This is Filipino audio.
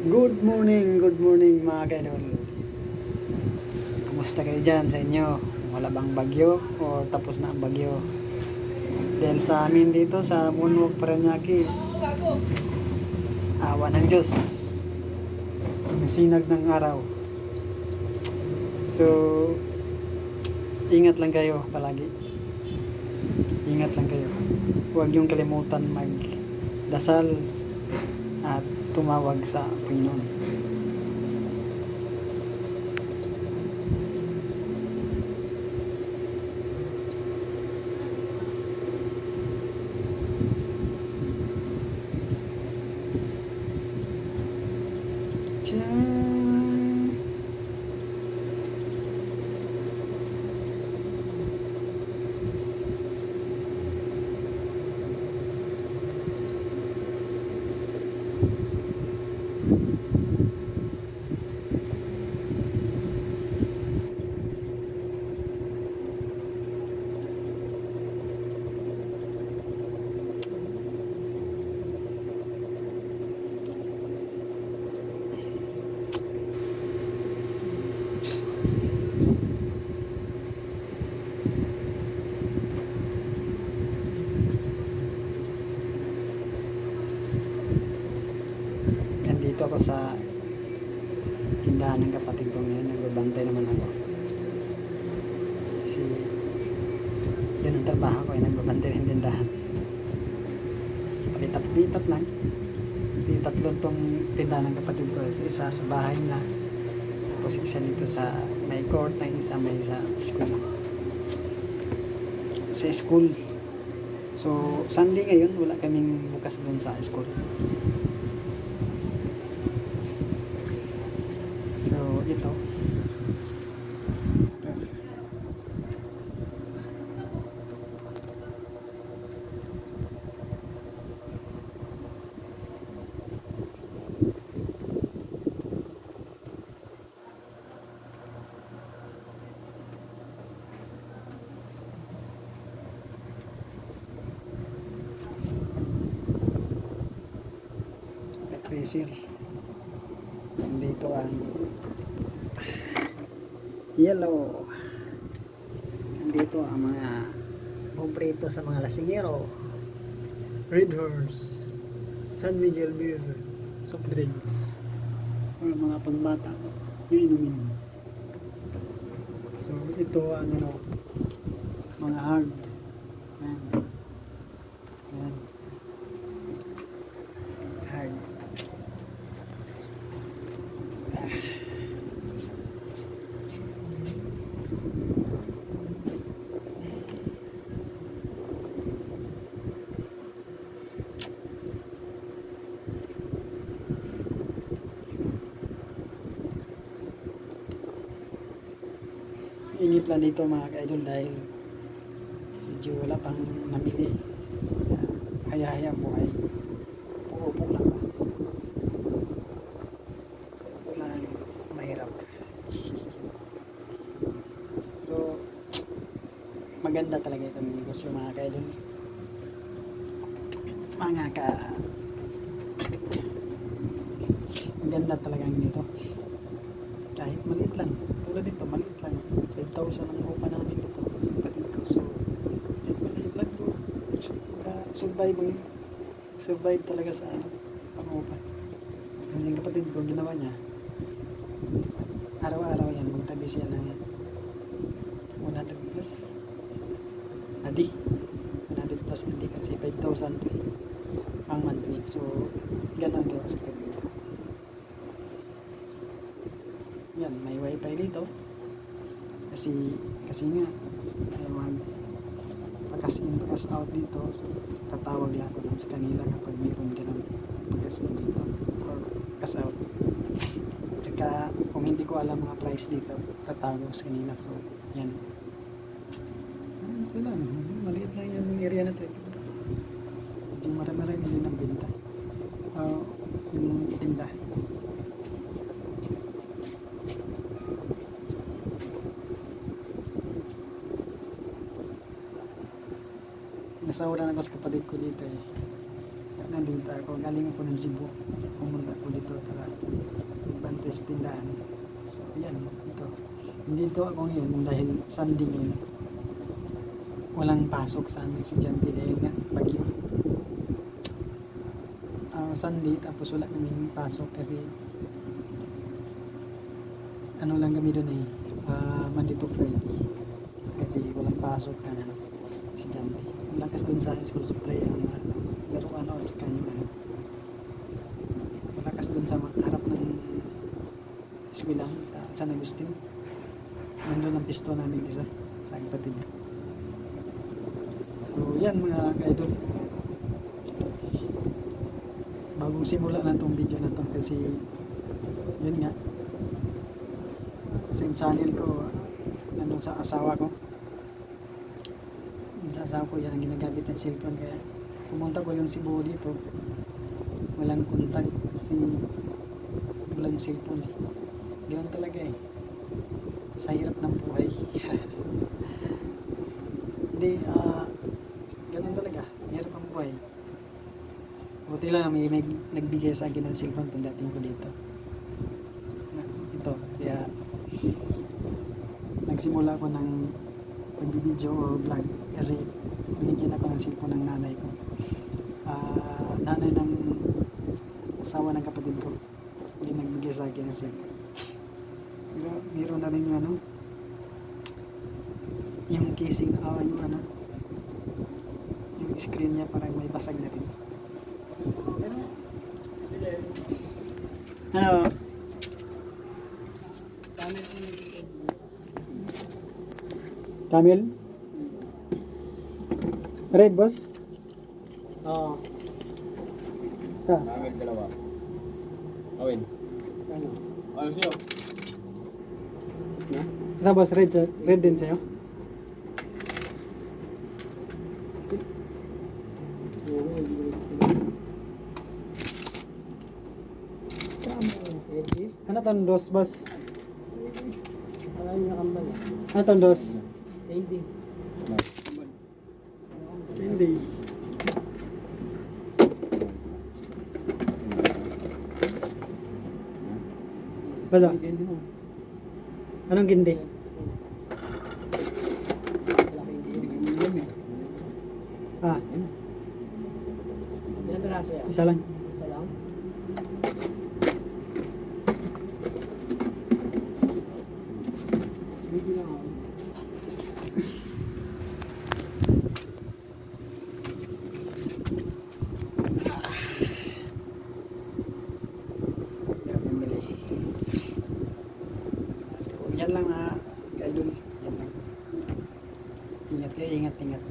Good morning mga kaidol. Kumusta kayo dyan sa inyo? Wala bang bagyo o tapos na ang bagyo? Dahil sa amin dito sa Bunwok Paranaque, awa ng Diyos, sinag ng araw. So, ingat lang kayo palagi. Ingat lang kayo. Huwag niyong kalimutan magdasal at tumawag sa Panginoon. Tiyan. Nandito ako sa tindahan ng kapatid ko ngayon. Nagbabantay naman ako. Kasi yun ang trabaho ko, nagbabantay ng tindahan. Palipat-lipat lang. Kasi tatlo tong tindahan ng kapatid ko. Isa sa bahay na. Tapos isa dito sa may court, ng isa may sa school. Sa school. So, Sunday ngayon, wala kaming bukas doon sa school. So, ito. Freezer. Nandito ang yellow. Nandito ang mga paborito sa mga lasingero. Red Horse, San Miguel Beer, soft drinks, or mga pangbata yung inumin. So ito ang mga hard. Ayan. Ayan. Hard. Inip lang dito mga ka-idol dahil medyo wala pang namili. Haya-haya mo ay uupo lang ba? Wala mahirap. So, maganda talaga itong negosyo mga ka-idol. Maganda talaga nito. Kahit maliit lang. Tulad dito, maliit lang. 5,000 ang upa natin dito sa kapatid ko. So, kahit maliit lang bro. Survive talaga sa pang-upa. Kasi yung kapatid ko, ginawa niya, araw-araw yan, magtabi siya ng 100 plus adi. 100 plus adi kasi 5,000 to ang monthly. So, gano'n gawa sa kapatid ko. Yan, may wifi dito. Kasi nga ay pakas in, pakas out dito. So, tatawag lang ako sa kanila kapag mayroon ka ng pakas in dito or pakas out. At saka kung hindi ko alam mga price dito, tatawag ako sa kanila. So, yan. Wala, maliit lang yung area natin. Yung marami-marami din ang binta. Yung tinda. Nasawaran ako sa kapatid ko dito eh. Nandito ako, galing ako ng Cebu. Pumunta ko dito para is tindahan. So yan, ito. Dito ako ngayon dahil Sunday ngayon. Walang pasok sa aming estudyante dahil nga bagyo. Sunday tapos wala kaming pasok kasi ano lang kami doon Monday to Friday. Kasi walang pasok na estudyante. Malakas doon sa school supply ang laruan at saka yung malakas doon sa harap ng eskwelahan sa San Agustin. Nandun ang pisto namin isa sa kapatid niya. So yan mga ka-idol, bagong simula na itong video na to kasi yun nga sa channel ko nandun sa asawa ko. Sa asawa ko yan ang ginagamit ng cellphone, kaya pumunta ko yung Cebu dito, walang contact kasi walang cellphone ganoon talaga sa hirap ng buhay. Hindi ganoon talaga, hirap ang buhay. Buti lang may nagbigay sa akin ng cellphone pagdating ko dito. Ito, kaya nagsimula ko ng pagbibideo or vlog kasi binigyan ako ng cellphone ng nanay ko. Nanay ng asawa ng kapatid ko, hindi nagbigay sa akin ng cellphone. Pero meron na rin yung yung casing, yung screen niya parang may basag na rin. Pero Camel? Red boss? Oo. Camel dalawa. Awin. Ano? Ayos yun. Tapos red din sa'yo? Ano tong dos boss? Ano tong dos? Hindi. Basa? Anong gindi? Isa lang. Yan lang mga ka-idol. Yan lang. Ingat kayo, ingat.